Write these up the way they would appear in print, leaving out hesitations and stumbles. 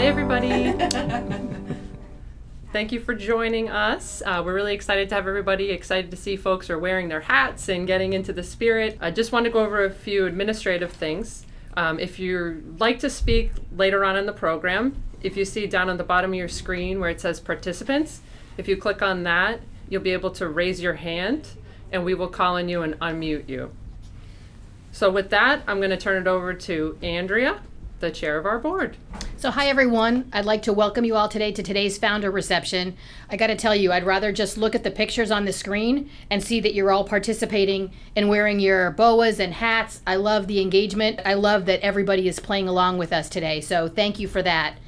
everybody. Thank you for joining us. We're really excited to have everybody, excited to see folks are wearing their hats and getting into the spirit. I just want to go over a few administrative things. If you'd like to speak later on in the program, if you see down on the bottom of your screen where it says participants, if you click on that, you'll be able to raise your hand and we will call on you and unmute you. So with that, I'm going to turn it over to Andrea, the chair of our board. So hi everyone, I'd like to welcome you all today to today's founder reception. I gotta tell you, I'd rather just look at the pictures on the screen and see that you're all participating and wearing your boas and hats. I love the engagement. I love that everybody is playing along with us today, so thank you for that.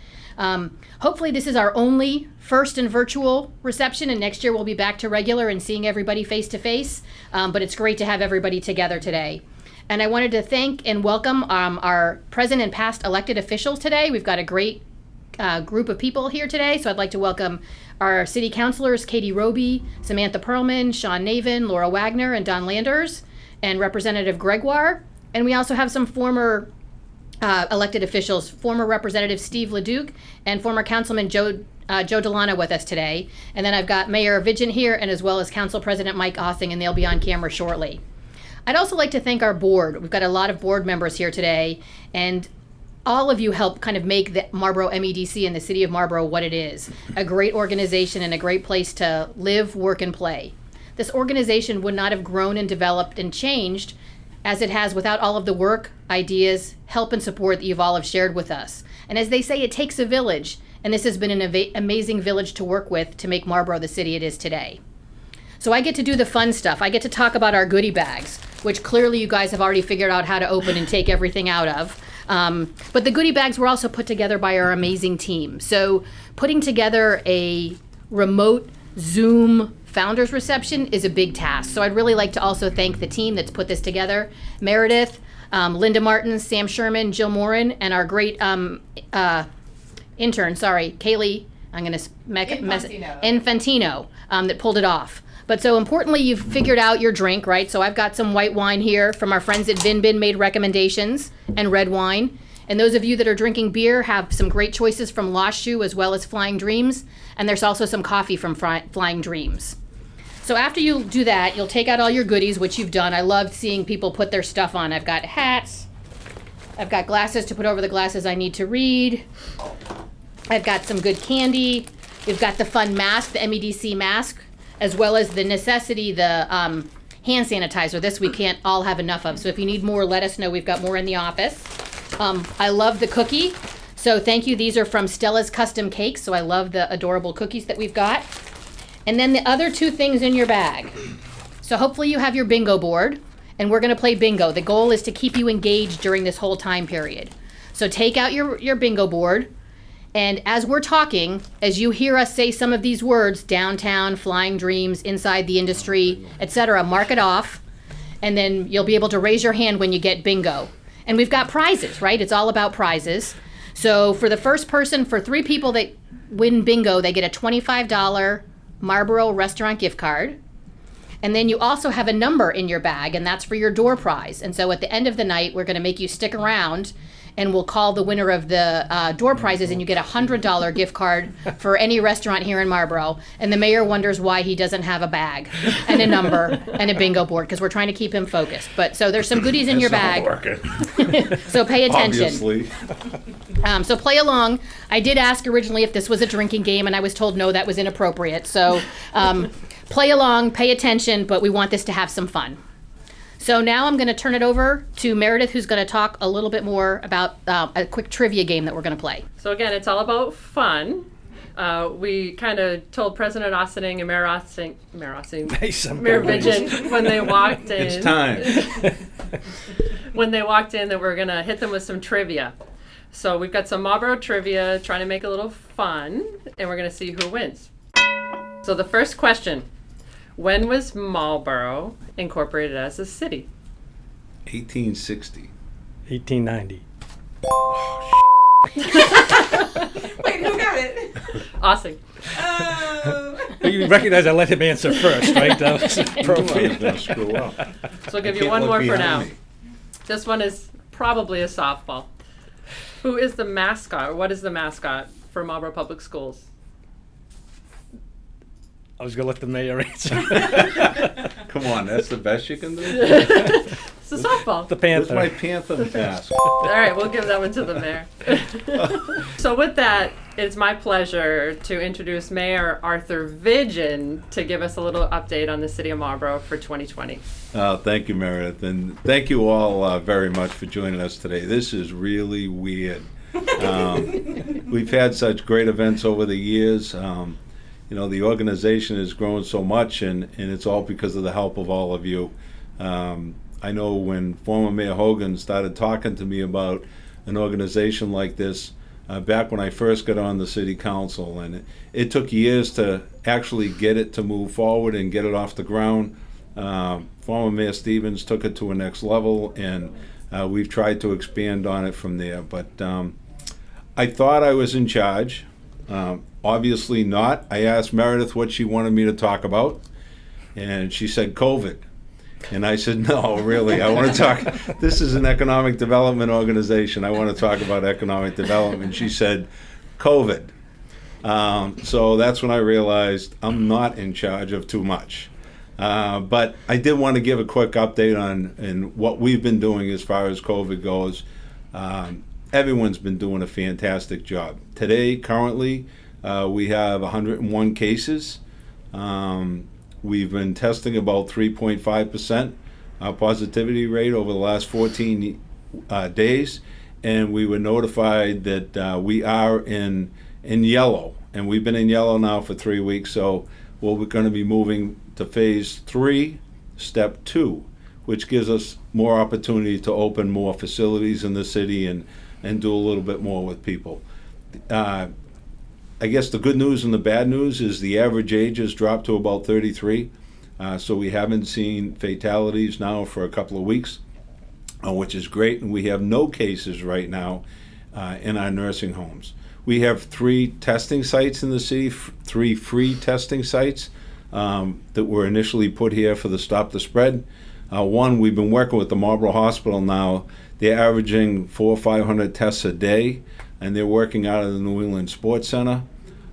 Hopefully this is our only first and virtual reception, and next year we'll be back to regular and seeing everybody face to face, but it's great to have everybody together today. And I wanted to thank and welcome our present and past elected officials today. We've got a great group of people here today. So I'd like to welcome our city councilors, Katie Roby, Samantha Perlman, Sean Navin, Laura Wagner, and Don Landers, and Representative Gregoire. And we also have some former elected officials, former Representative Steve LeDuc and former Councilman Joe Delano with us today. And then I've got Mayor Vigeant here, and as well as Council President Mike Ossing, and they'll be on camera shortly. I'd also like to thank our board. We've got a lot of board members here today, and all of you help kind of make the Marlborough MEDC and the City of Marlborough what it is. A great organization and a great place to live, work, and play. This organization would not have grown and developed and changed as it has without all of the work, ideas, help, and support that you've all have shared with us. And as they say, it takes a village, and this has been an amazing village to work with to make Marlborough the city it is today. So I get to do the fun stuff. I get to talk about our goodie bags, which clearly you guys have already figured out how to open and take everything out of. But the goodie bags were also put together by our amazing team. So putting together a remote Zoom founders reception is a big task. So I'd really like to also thank the team that's put this together. Meredith, Linda Martin, Sam Sherman, Jill Morin, and our great intern, Kaylee, I'm going to Infantino, that pulled it off. But so importantly, you've figured out your drink, right? So I've got some white wine here from our friends at VinBin made recommendations, and red wine. And those of you that are drinking beer have some great choices from Lost Shoe as well as Flying Dreams. And there's also some coffee from Flying Dreams. So after you do that, you'll take out all your goodies, which you've done. I love seeing people put their stuff on. I've got hats. I've got glasses to put over the glasses I need to read. I've got some good candy. We've got the fun mask, the MEDC mask, as well as the necessity, the hand sanitizer. This we can't all have enough of. So if you need more, let us know. We've got more in the office. I love the cookie. So thank you. These are from Stella's Custom Cakes. So I love the adorable cookies that we've got. And then the other two things in your bag. So hopefully you have your bingo board, and we're going to play bingo. The goal is to keep you engaged during this whole time period. So take out your bingo board. And as we're talking, as you hear us say some of these words, downtown, flying dreams, inside the industry, etc., mark it off, and then you'll be able to raise your hand when you get bingo. And we've got prizes, right? It's all about prizes. So for the first person, for 3 people that win bingo, they get a $25 Marlborough restaurant gift card. And then you also have a number in your bag, and that's for your door prize. And so at the end of the night, we're going to make you stick around, and we'll call the winner of the door prizes, and you get a $100 gift card for any restaurant here in Marlborough. And the mayor wonders why he doesn't have a bag and a number and a bingo board, because we're trying to keep him focused. But so there's some goodies in your bag. So pay attention. Obviously. So play along. I did ask originally if this was a drinking game, and I was told no, that was inappropriate. So play along, pay attention, but we want this to have some fun. So now I'm going to turn it over to Meredith, who's going to talk a little bit more about a quick trivia game that we're going to play. So again, it's all about fun. We kind of told President Ossing and Mayor Vigeant when they walked in. It's time. When they walked in, that we're going to hit them with some trivia. So we've got some Marlborough trivia, trying to make it a little fun, and we're going to see who wins. So the first question. When was Marlborough incorporated as a city? 1860. 1890. Wait, who got it? Ossing. Oh. You recognize I let him answer first, right? That was I was appropriate. going to screw up. So I'll give I you can't one look more for behind now. me. This one is probably a softball. Who is the mascot, or what is the mascot for Marlborough Public Schools? I was going to let the mayor answer. Come on, that's the best you can do? It's a softball. The What's Panther. my panther mask? All right, we'll give that one to the mayor. So with that, it's my pleasure to introduce Mayor Arthur Vigeant to give us a little update on the City of Marlborough for 2020. Thank you, Meredith, and thank you all very much for joining us today. This is really weird. We've had such great events over the years. You know, the organization has grown so much, and it's all because of the help of all of you. I know when former Mayor Hogan started talking to me about an organization like this, back when I first got on the city council, and it took years to actually get it to move forward and get it off the ground. Former Mayor Stevens took it to a next level, and we've tried to expand on it from there. But I thought I was in charge. Obviously not. I asked Meredith what she wanted me to talk about, and she said COVID. And I said, no, really, I want to talk, this is an economic development organization. I want to talk about economic development. She said, COVID. So that's when I realized I'm not in charge of too much. But I did want to give a quick update on what we've been doing as far as COVID goes. Everyone's been doing a fantastic job. Today, currently, we have 101 cases. We've been testing about 3.5% positivity rate over the last 14 days, and we were notified that we are in yellow, and we've been in yellow now for 3 weeks. So we're going to be moving to phase 3, step 2, which gives us more opportunity to open more facilities in the city and do a little bit more with people. I guess the good news and the bad news is the average age has dropped to about 33. So we haven't seen fatalities now for a couple of weeks, which is great. And we have no cases right now in our nursing homes. We have 3 testing sites in the city, 3 free testing sites that were initially put here for the Stop the Spread. One, we've been working with the Marlborough Hospital now. They're averaging 400 or 500 tests a day, and they're working out of the New England Sports Center.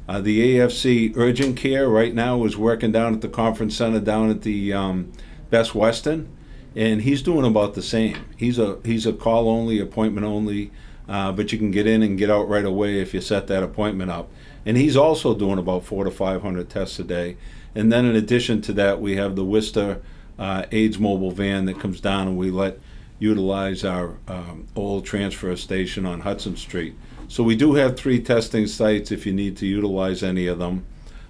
The AFC Urgent Care right now is working down at the Conference Center down at the Best Western, and he's doing about the same. He's a call only, appointment only, but you can get in and get out right away if you set that appointment up. And he's also doing about 400 to 500 tests a day. And then in addition to that, we have the Worcester AIDS mobile van that comes down, and we utilize our old transfer station on Hudson Street. So we do have 3 testing sites if you need to utilize any of them.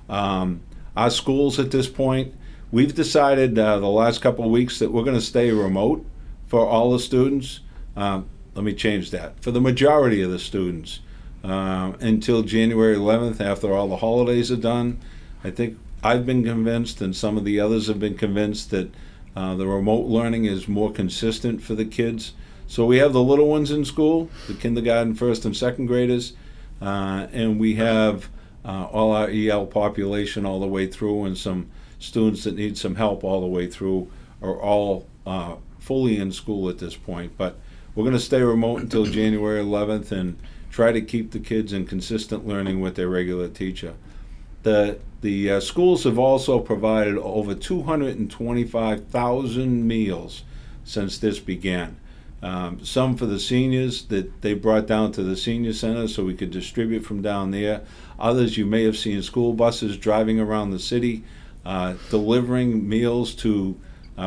Our schools at this point, we've decided the last couple of weeks that we're going to stay remote for all the students. Let me change that. For the majority of the students until January 11th, after all the holidays are done. I think I've been convinced, and some of the others have been convinced, that the remote learning is more consistent for the kids. So we have the little ones in school, the kindergarten, first and second graders, and we have all our EL population all the way through, and some students that need some help all the way through are all fully in school at this point. But we're going to stay remote until January 11th and try to keep the kids in consistent learning with their regular teacher. The schools have also provided over 225,000 meals since this began. Some for the seniors that they brought down to the senior center so we could distribute from down there. Others, you may have seen school buses driving around the city, delivering meals to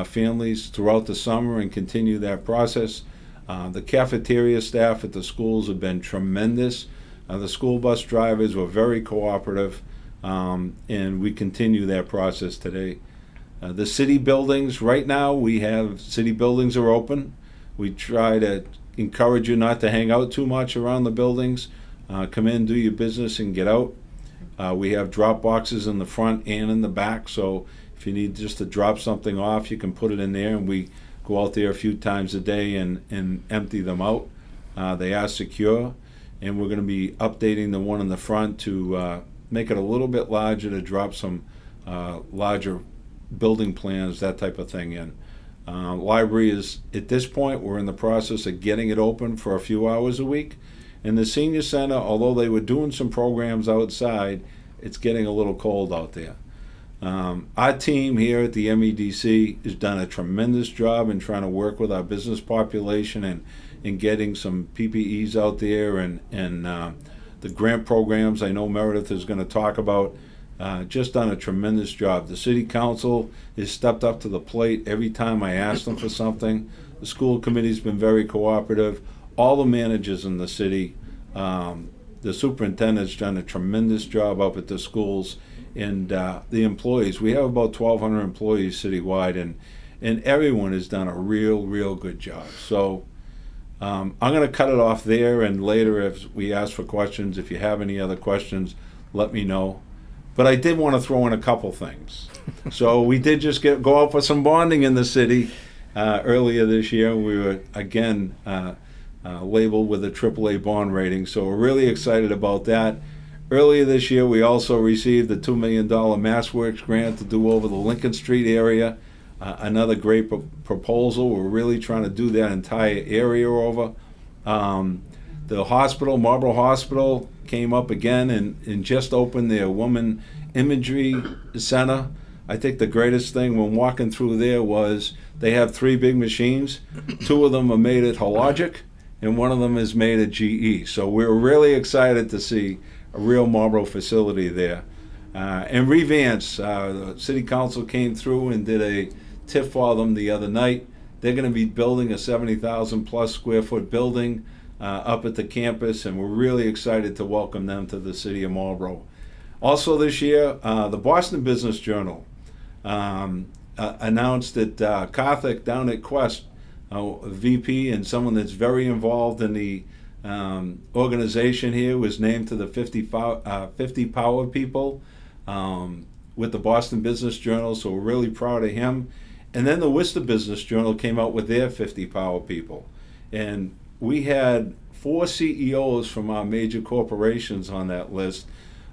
families throughout the summer, and continue that process. The cafeteria staff at the schools have been tremendous. The school bus drivers were very cooperative, and we continue that process today. The city buildings, right now we have city buildings are open. We try to encourage you not to hang out too much around the buildings. Come in, do your business, and get out. We have drop boxes in the front and in the back, so if you need just to drop something off, you can put it in there, and we go out there a few times a day and empty them out. They are secure, and we're going to be updating the one in the front to make it a little bit larger, to drop some larger building plans, that type of thing in. Library is, at this point, we're in the process of getting it open for a few hours a week. And the senior center, although they were doing some programs outside, it's getting a little cold out there. Our team here at the MEDC has done a tremendous job in trying to work with our business population and getting some PPEs out there and the grant programs I know Meredith is going to talk about. Just done a tremendous job. The city council has stepped up to the plate every time I ask them for something. The school committee's been very cooperative. All the managers in the city, the superintendent's done a tremendous job up at the schools, and the employees. We have about 1,200 employees citywide, and everyone has done a real good job. So I'm going to cut it off there, and later if we ask for questions, if you have any other questions, let me know. But I did want to throw in a couple things. So we did just go out for some bonding in the city earlier this year. We were, again, labeled with a AAA bond rating, so we're really excited about that. Earlier this year, we also received a $2 million MassWorks grant to do over the Lincoln Street area. Another great proposal. We're really trying to do that entire area over. The hospital, Marlborough Hospital, came up again and just opened their woman imagery center. I think the greatest thing when walking through there was they have 3 big machines. 2 of them are made at Hologic, and 1 of them is made at GE. So we're really excited to see a real Marlborough facility there. And Revance, the city council came through and did a TIF for them the other night. They're going to be building a 70,000 plus square foot building up at the campus, and we're really excited to welcome them to the city of Marlborough. Also this year, the Boston Business Journal announced that Karthik down at Quest, a VP and someone that's very involved in the organization here, was named to the 50 Power People with the Boston Business Journal, so we're really proud of him. And then the Worcester Business Journal came out with their 50 Power People. And we had 4 CEOs from our major corporations on that list.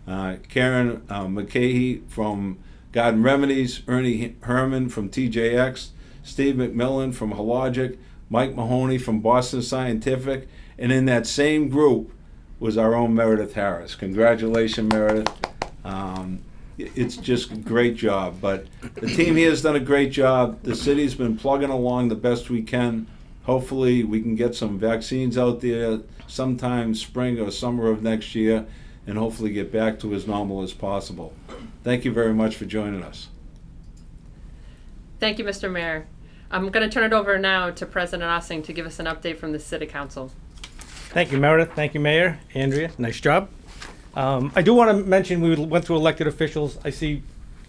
Karen McCahey from Garden Remedies, Ernie Herman from TJX, Steve McMillan from Hologic, Mike Mahoney from Boston Scientific, and in that same group was our own Meredith Harris. Congratulations, Meredith. It's just a great job. But the team here has done a great job. The city's been plugging along the best we can. Hopefully we can get some vaccines out there sometime spring or summer of next year, and hopefully get back to as normal as possible. Thank you very much for joining us. Thank you, Mr. Mayor. I'm going to turn it over now to President Ossing to give us an update from the City Council. Thank you, Meredith. Thank you, Mayor. Andrea, nice job. I do want to mention we went through elected officials. I see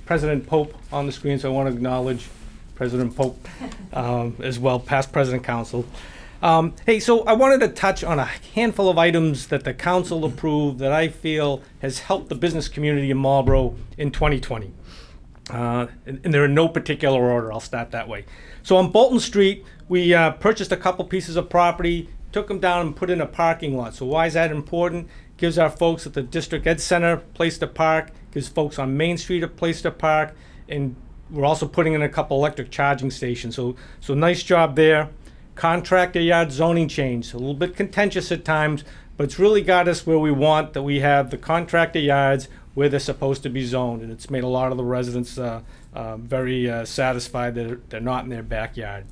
President Pope on the screen, so I want to acknowledge President Pope as well, past President Council. Hey, so I wanted to touch on a handful of items that the council approved that I feel has helped the business community in Marlborough in 2020. And they're in no particular order. I'll start that way. So on Bolton Street, we purchased a couple pieces of property, took them down and put in a parking lot. So why is that important? Gives our folks at the District Ed Center a place to park, gives folks on Main Street a place to park, and we're also putting in a couple electric charging stations. So nice job there. Contractor yard zoning change, a little bit contentious at times, but it's really got us where we want, that we have the contractor yards where they're supposed to be zoned, and it's made a lot of the residents very satisfied that they're not in their backyard.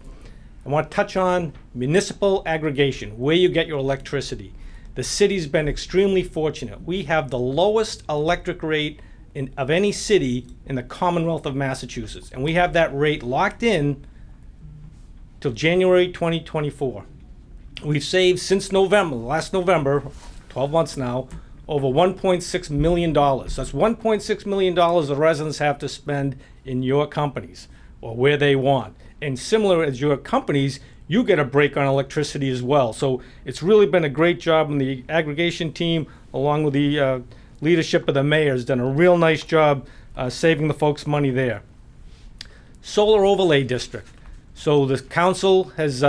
I want to touch on municipal aggregation, where you get your electricity. The city's been extremely fortunate. We have the lowest electric rate of any city in the Commonwealth of Massachusetts, and we have that rate locked in till January 2024. We've saved since November, last November, 12 months now, over $1.6 million. So that's $1.6 million the residents have to spend in your companies or where they want. And similar as your companies, you get a break on electricity as well. So it's really been a great job, and the aggregation team, along with the leadership of the mayor, has done a real nice job saving the folks money there. Solar overlay district. So the council has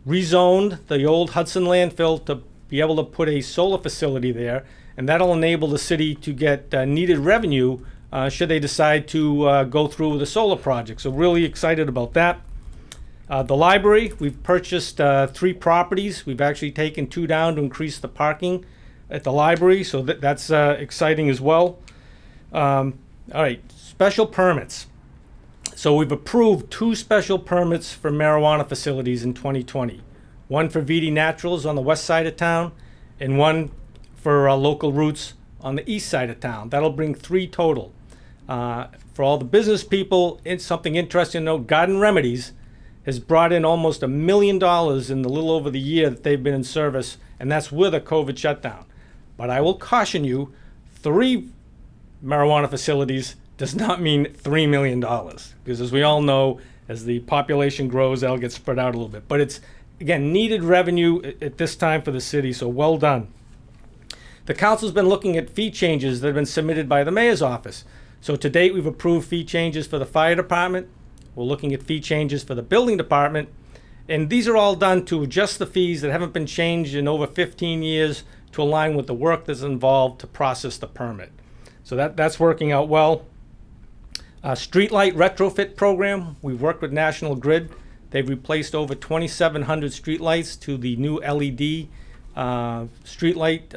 rezoned the old Hudson landfill to be able to put a solar facility there, and that'll enable the city to get needed revenue should they decide to go through with the solar project. So really excited about that. The library, we've purchased 3 properties. We've actually taken 2 down to increase the parking at the library, so that's exciting as well. All right, special permits. So we've approved 2 special permits for marijuana facilities in 2020. One for VD Naturals on the west side of town, and one for Local Roots on the east side of town. That'll bring 3 total. For all the business people, it's something interesting to note. Garden Remedies has brought in almost $1 million in the little over the year that they've been in service, and that's with a COVID shutdown. But I will caution you, 3 marijuana facilities does not mean $3 million, because as we all know, as the population grows, that'll get spread out a little bit. But it's, again, needed revenue at this time for the city, so well done. The council's been looking at fee changes that have been submitted by the mayor's office. So to date, we've approved fee changes for the fire department. We're looking at fee changes for the building department. And these are all done to adjust the fees that haven't been changed in over 15 years to align with the work that's involved to process the permit. So that's working out well. Streetlight retrofit program, we've worked with National Grid. They've replaced over 2,700 streetlights to the new LED streetlight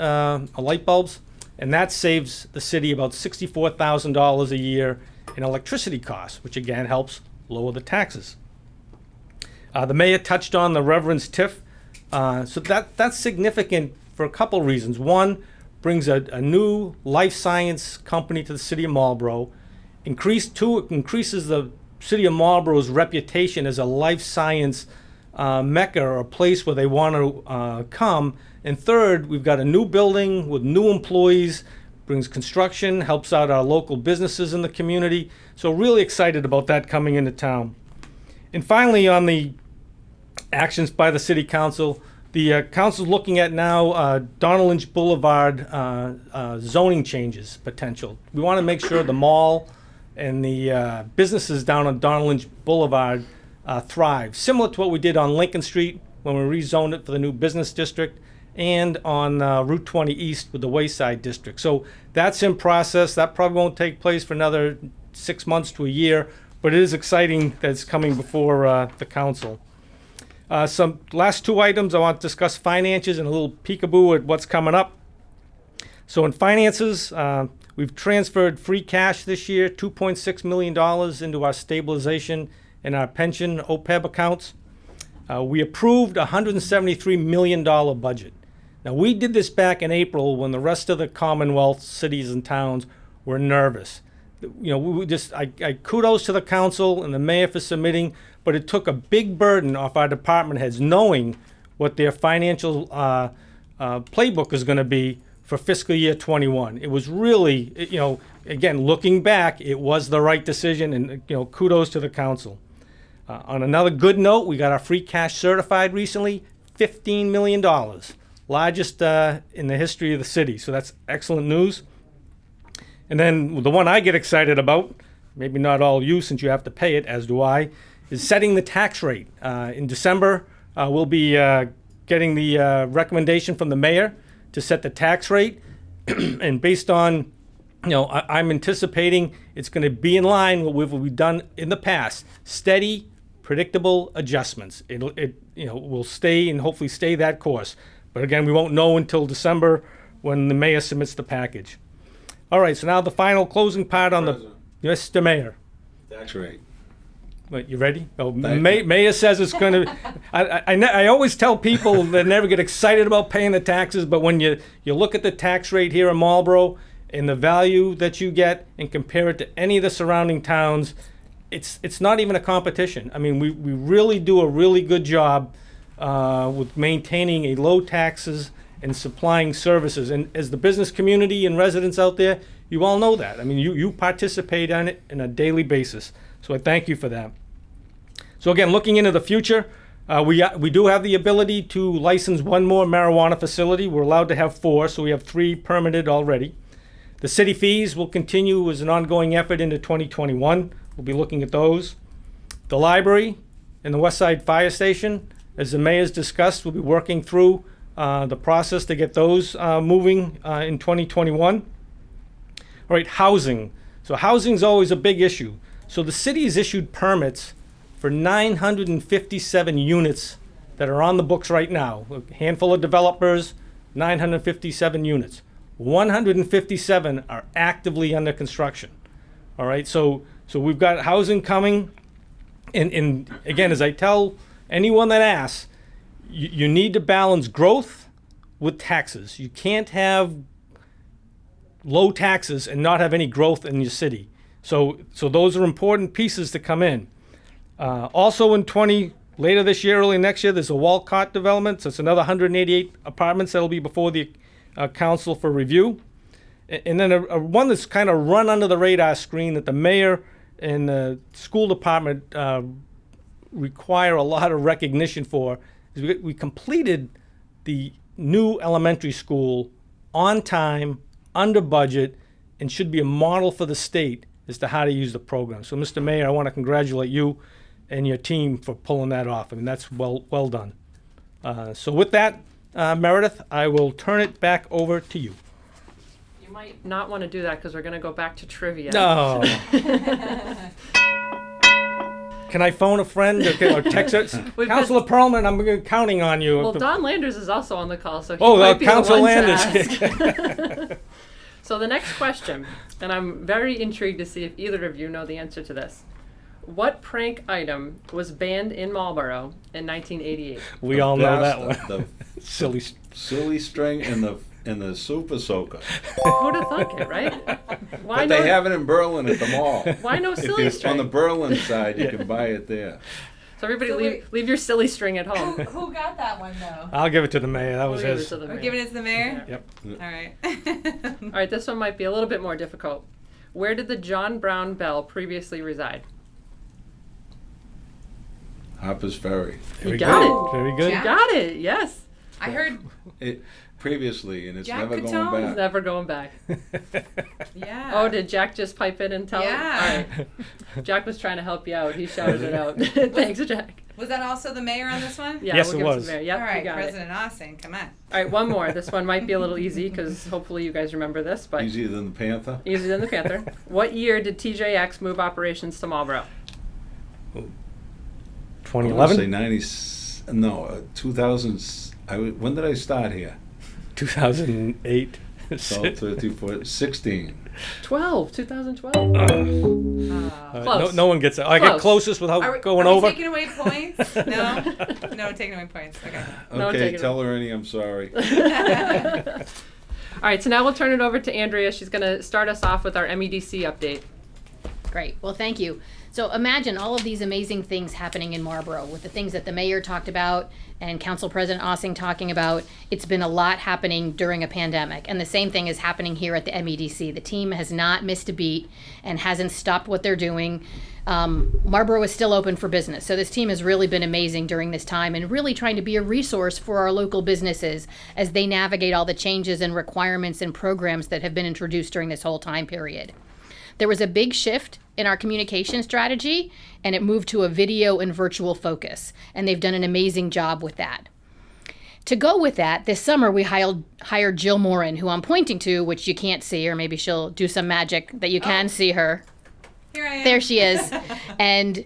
light bulbs. And that saves the city about $64,000 a year in electricity costs, which again helps lower the taxes. The mayor touched on the Reverend's TIF. So that's significant for a couple reasons. One, brings a new life science company to the city of Marlborough. It increases the city of Marlborough's reputation as a life science mecca, or a place where they want to come. And third, we've got a new building with new employees, brings construction, helps out our local businesses in the community. So really excited about that coming into town. And finally, on the actions by the city council, the council's looking at now Donald Lynch Boulevard zoning changes potential. We want to make sure the mall and the businesses down on Donald Lynch Boulevard thrive, similar to what we did on Lincoln Street when we rezoned it for the new business district, and on Route 20 East with the Wayside District. So that's in process. That probably won't take place for another 6 months to a year, but it is exciting that it's coming before the council. Some last 2 items, I want to discuss finances and a little peekaboo at what's coming up. So in finances, we've transferred free cash this year, $2.6 million into our stabilization and our pension OPEB accounts. We approved a $173 million budget. Now, we did this back in April when the rest of the Commonwealth cities and towns were nervous. You know, I kudos to the council and the mayor for submitting, but it took a big burden off our department heads knowing what their financial playbook is going to be for fiscal year 21. It was really, you know, again, looking back, it was the right decision, and, you know, kudos to the council. On another good note, we got our free cash certified recently, $15 million, largest in the history of the city. So that's excellent news. And then the one I get excited about, maybe not all you since you have to pay it, as do I, is setting the tax rate. In December, we'll be getting the recommendation from the mayor to set the tax rate. And based on, you know, I'm anticipating it's going to be in line with what we've done in the past. Steady, predictable adjustments. It will stay and hopefully stay that course. But again, we won't know until December when the mayor submits the package. All right, so now the final closing part on President. Mr. Mayor. Tax rate. Wait, you ready? Oh, Thank Mayor says it's going to. I always tell people they never get excited about paying the taxes, but when you look at the tax rate here in Marlborough and the value that you get and compare it to any of the surrounding towns, it's not even a competition. I mean, we really do a really good job with maintaining a low taxes and supplying services. And as the business community and residents out there, you all know that. I mean, you participate on it on a daily basis. So I thank you for that. So again, looking into the future, we do have the ability to license one more marijuana facility. We're allowed to have 4, so we have 3 permitted already. The city fees will continue as an ongoing effort into 2021. We'll be looking at those. The library and the West Side Fire Station, as the mayor's discussed, we'll be working through the process to get those moving in 2021. All right, housing. So housing is always a big issue. So the city has issued permits for 957 units that are on the books right now. A handful of developers, 957 units. 157 are actively under construction. All right, so we've got housing coming, and again, as I tell anyone that asks, you need to balance growth with taxes. You can't have low taxes and not have any growth in your city. So those are important pieces to come in. Also later this year, early next year, there's a Walcott development. So it's another 188 apartments that'll be before the council for review. And then a one that's kind of run under the radar screen that the mayor and the school department require a lot of recognition for is we completed the new elementary school on time, under budget, and should be a model for the state as to how to use the program. So, Mr. Mayor, I want to congratulate you and your team for pulling that off. I mean, that's well done. So with that, Meredith, I will turn it back over to you. You might not want to do that because we're going to go back to trivia. No. Can I phone a friend or text it? Councilor Perlman, I'm counting on you. Well, Don Landers is also on the call, so he Oh, might be Councilor the one Landers. to ask. So the next question, and I'm very intrigued to see if either of you know the answer to this. What prank item was banned in Marlborough in 1988? We all know that one. The Silly. silly string and the super soaker. Who'd have thought it, right? Why But they have it in Berlin at the mall. Why no If silly you're string? on the Berlin side, you can buy it there. So everybody So leave your silly string at home. Who got that one though? I'll give it to the mayor. That was We'll give it his. to the We're mayor. giving it to the mayor? Yep. All right. All right, this one might be a little bit more difficult. Where did the John Brown Bell previously reside? Harper's Ferry. Very got good. it. Very good. Yeah. You got it, yes. I heard, Previously, and it's Jack never Cotone? going back. It's never going back. yeah. Oh, did Jack just pipe in and tell? Yeah. All right. Jack was trying to help you out. He shouted it out. Thanks, Jack. Was that also the mayor on this one? Yeah, Yes, we'll it give was. some there. Yep, All right, you got President Ossing, come on. it. All right, one more. This one might be a little easy because hopefully you guys remember this, but Easier than the Panther. easier than the Panther. What year did TJX move operations to Marlborough? 2011? 2000. When did I start here? 2008. 12, 13, 14, 16. 2012. No, no one gets it. I get Close. closest without Are going we over. taking away points? No? No taking away points. Okay. No, take Okay, it. tell her Ernie I'm sorry. All right, so now we'll turn it over to Andrea. She's going to start us off with our MEDC update. Great. Well, thank you. So imagine all of these amazing things happening in Marlborough with the things that the mayor talked about and Council President Ossing talking about. It's been a lot happening during a pandemic. And the same thing is happening here at the MEDC. The team has not missed a beat and hasn't stopped what they're doing. Marlborough is still open for business. So this team has really been amazing during this time and really trying to be a resource for our local businesses as they navigate all the changes and requirements and programs that have been introduced during this whole time period. There was a big shift in our communication strategy, and it moved to a video and virtual focus, and they've done an amazing job with that. To go with that, this summer we hired Jill Morin, who I'm pointing to, which you can't see, or maybe she'll do some magic that you can see her. Here I am. There she is. And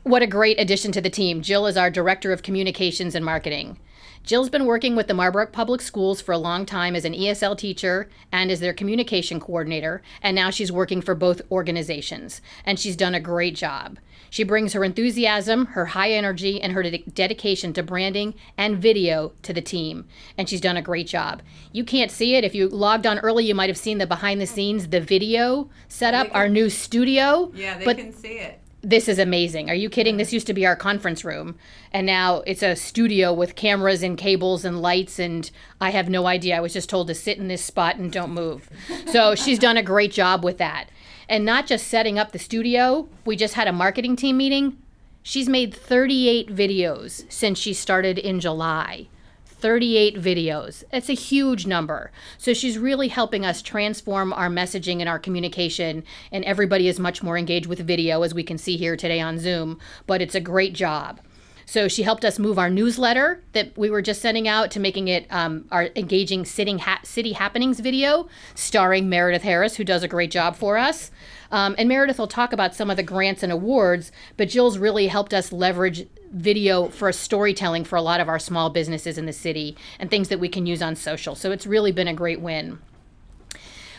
what a great addition to the team. Jill is our Director of Communications and Marketing. Jill's been working with the Marlborough Public Schools for a long time as an ESL teacher and as their communication coordinator, and now she's working for both organizations, and she's done a great job. She brings her enthusiasm, her high energy, and her dedication to branding and video to the team, and she's done a great job. You can't see it. If you logged on early, you might have seen the behind the scenes, the video setup, our new studio. Yeah, they but can see it. this is amazing. Are you kidding? This used to be our conference room, and now it's a studio with cameras and cables and lights, and I have no idea. I was just told to sit in this spot and don't move. So she's done a great job with that. And not just setting up the studio, we just had a marketing team meeting. She's made 38 videos since she started in July. 38 videos. It's a huge number. So she's really helping us transform our messaging and our communication, and everybody is much more engaged with video, as we can see here today on Zoom, but it's a great job. So she helped us move our newsletter that we were just sending out to making it our engaging city happenings video, starring Meredith Harris, who does a great job for us. And Meredith will talk about some of the grants and awards, but Jill's really helped us leverage video for storytelling for a lot of our small businesses in the city and things that we can use on social. So it's really been a great win.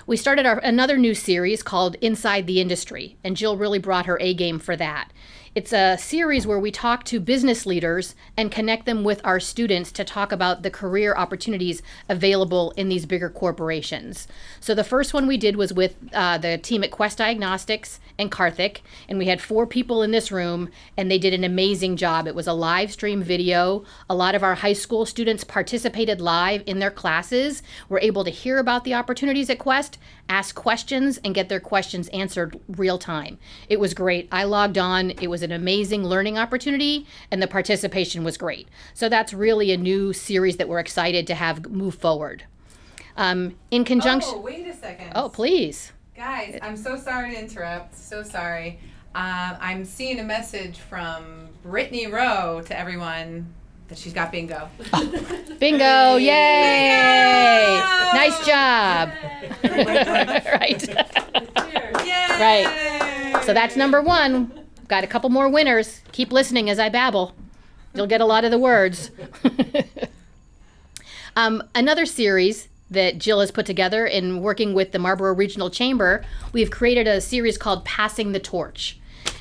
We started another new series called Inside the Industry, and Jill really brought her A game for that. It's a series where we talk to business leaders and connect them with our students to talk about the career opportunities available in these bigger corporations. So the first one we did was with the team at Quest Diagnostics and Karthik, and we had 4 people in this room, and they did an amazing job. It was a live stream video. A lot of our high school students participated live in their classes, were able to hear about the opportunities at Quest, ask questions, and get their questions answered real time. It was great. I logged on. It was an amazing learning opportunity, and the participation was great. So that's really a new series that we're excited to have move forward. In conjunction... Oh, wait a second. Oh, please. Guys, I'm so sorry to interrupt. So sorry. I'm seeing a message from Brittany Rowe to everyone that she's got bingo. Bingo! Yay! Bingo! Nice job. Right. Yay! Right. So that's number 1. Got a couple more winners. Keep listening as I babble. You'll get a lot of the words. Another series that Jill has put together in working with the Marlborough Regional Chamber, we've created a series called Passing the Torch.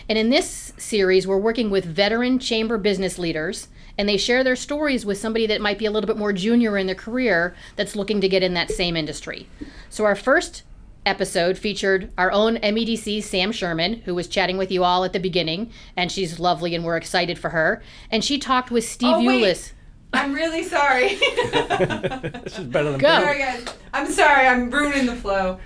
And in this series, we're working with veteran chamber business leaders, and they share their stories with somebody that might be a little bit more junior in their career that's looking to get in that same industry. So our first episode featured our own MEDC, Sam Sherman, who was chatting with you all at the beginning, and she's lovely and we're excited for her. And she talked with Steve Eulis. I'm really sorry. This is better than Go. Sorry, guys. I'm sorry. I'm ruining the flow.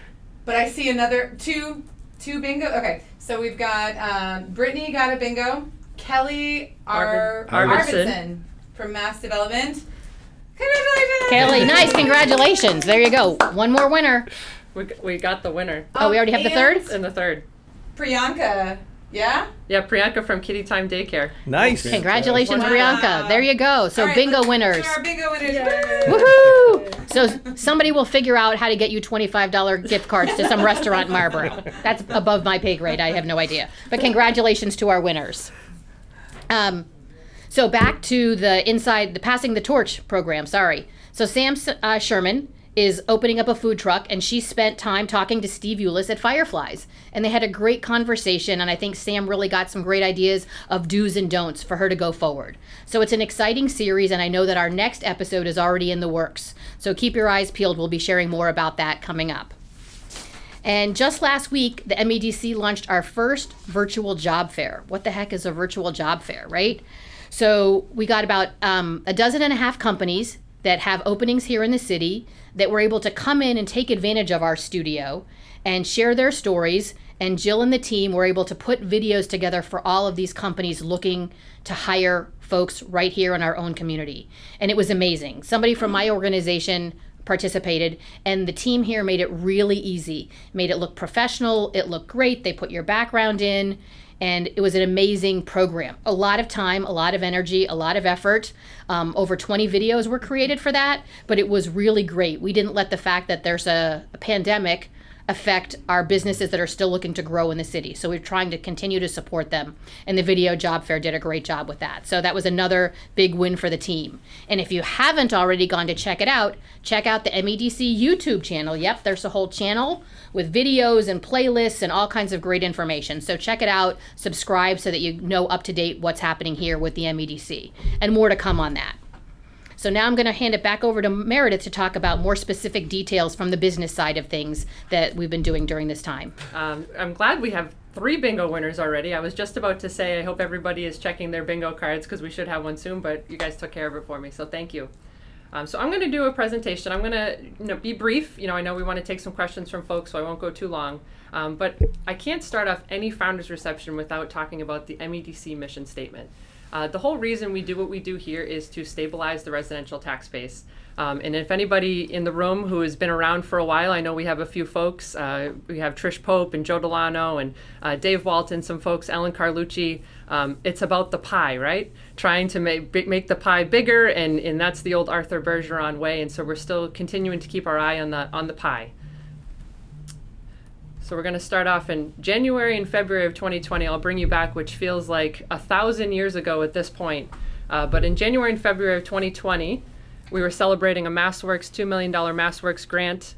But I see another two bingo. Okay, so we've got Brittany got a bingo. Kelly Arvidsson from Mass Development. Congratulations. Kelly, nice, congratulations. There you go. One more winner. We got the winner. Oh, we already have the third? And the third. Priyanka. Yeah? Yeah, Priyanka from Kitty Time Daycare. Nice. Congratulations, Wow. Priyanka. There you go. So All right, bingo let's winners. do our bingo winners. Woohoo! So somebody will figure out how to get you $25 gift cards to some restaurant in Marlborough. That's above my pay grade. I have no idea. But congratulations to our winners. So back to the Passing the Torch program. Sorry. So Sam Sherman is opening up a food truck, and she spent time talking to Steve Eulis at Fireflies. And they had a great conversation, and I think Sam really got some great ideas of do's and don'ts for her to go forward. So it's an exciting series, and I know that our next episode is already in the works. So keep your eyes peeled. We'll be sharing more about that coming up. And just last week, the MEDC launched our first virtual job fair. What the heck is a virtual job fair, right? So we got about a dozen and a half companies that have openings here in the city that were able to come in and take advantage of our studio and share their stories. And Jill and the team were able to put videos together for all of these companies looking to hire folks right here in our own community. And it was amazing. Somebody from my organization participated, and the team here made it really easy. Made it look professional. It looked great. They put your background in. And it was an amazing program. A lot of time, a lot of energy, a lot of effort. Over 20 videos were created for that, but it was really great. We didn't let the fact that there's a pandemic affect our businesses that are still looking to grow in the city. So we're trying to continue to support them. And the Video Job Fair did a great job with that. So that was another big win for the team. And if you haven't already gone to check it out, check out the MEDC YouTube channel. Yep, there's a whole channel with videos and playlists and all kinds of great information. So check it out, subscribe so that you know up to date what's happening here with the MEDC. And more to come on that. So now I'm going to hand it back over to Meredith to talk about more specific details from the business side of things that we've been doing during this time. I'm glad we have 3 bingo winners already. I was just about to say I hope everybody is checking their bingo cards because we should have one soon, but you guys took care of it for me, so thank you. So I'm going to do a presentation. I'm going to be brief. I know we want to take some questions from folks, so I won't go too long. But I can't start off any founders reception without talking about the MEDC mission statement. The whole reason we do what we do here is to stabilize the residential tax base. And if anybody in the room who has been around for a while, I know we have a few folks. We have Trish Pope and Joe Delano and Dave Walton, some folks, Ellen Carlucci. It's about the pie, right? Trying to make the pie bigger, and that's the old Arthur Bergeron way. And so we're still continuing to keep our eye on the pie. So we're going to start off in January and February of 2020. I'll bring you back, which feels like 1,000 years ago at this point. But in January and February of 2020, we were celebrating a MassWorks $2 million MassWorks grant.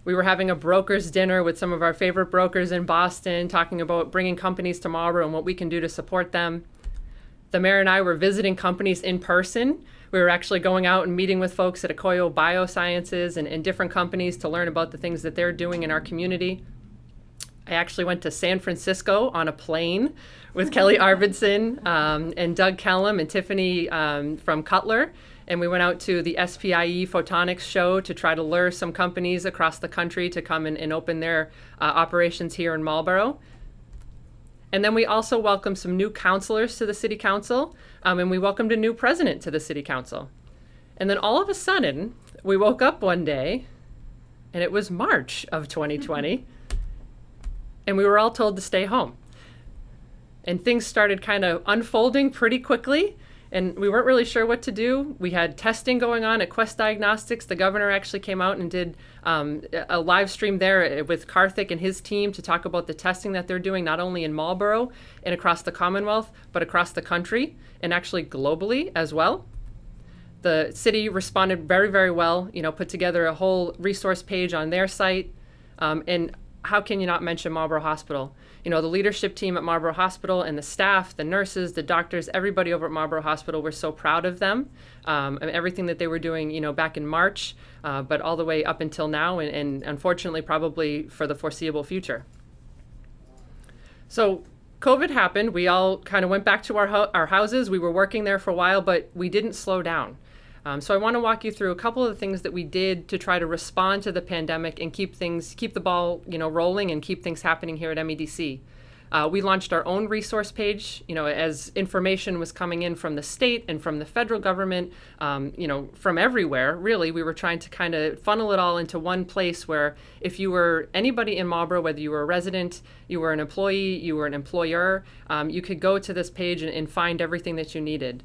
We were having a broker's dinner with some of our favorite brokers in Boston, talking about bringing companies to Marlborough and what we can do to support them. The mayor and I were visiting companies in person. We were actually going out and meeting with folks at Akoyo Biosciences and different companies to learn about the things that they're doing in our community. I actually went to San Francisco on a plane with Kelly Arvidsson and Doug Kellum and Tiffany from Cutler. And we went out to the SPIE Photonics show to try to lure some companies across the country to come and open their operations here in Marlborough. And then we also welcomed some new councilors to the city council, and we welcomed a new president to the city council. And then all of a sudden, we woke up one day, and it was March of 2020, and we were all told to stay home. And things started kind of unfolding pretty quickly. And we weren't really sure what to do. We had testing going on at Quest Diagnostics. The governor actually came out and did a live stream there with Karthik and his team to talk about the testing that they're doing, not only in Marlborough and across the Commonwealth, but across the country and actually globally as well. The city responded very, very well, put together a whole resource page on their site. And how can you not mention Marlborough Hospital? The leadership team at Marlborough Hospital and the staff, the nurses, the doctors, everybody over at Marlborough Hospital, we're so proud of them and everything that they were doing, back in March, but all the way up until now, and unfortunately, probably for the foreseeable future. So COVID happened. We all kind of went back to our houses. We were working there for a while, but we didn't slow down. So I want to walk you through a couple of the things that we did to try to respond to the pandemic and keep the ball, rolling and keep things happening here at MEDC. We launched our own resource page, as information was coming in from the state and from the federal government, from everywhere, really. We were trying to kind of funnel it all into one place where if you were anybody in Marlborough, whether you were a resident, you were an employee, you were an employer, you could go to this page and find everything that you needed.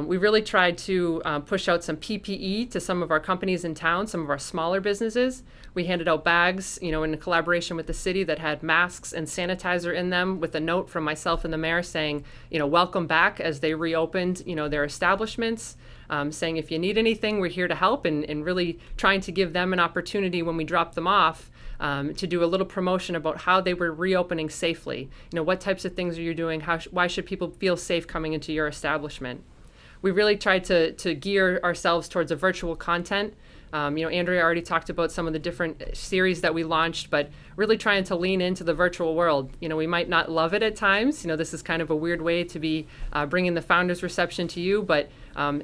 We really tried to push out some PPE to some of our companies in town, some of our smaller businesses. We handed out bags, in collaboration with the city that had masks and sanitizer in them with a note from myself and the mayor saying, welcome back as they reopened, their establishments, saying if you need anything, we're here to help, and really trying to give them an opportunity when we drop them off to do a little promotion about how they were reopening safely. What types of things are you doing? Why should people feel safe coming into your establishment? We really tried to gear ourselves towards a virtual content. Andrea already talked about some of the different series that we launched, but really trying to lean into the virtual world. We might not love it at times. This is kind of a weird way to be bringing the founders reception to you, but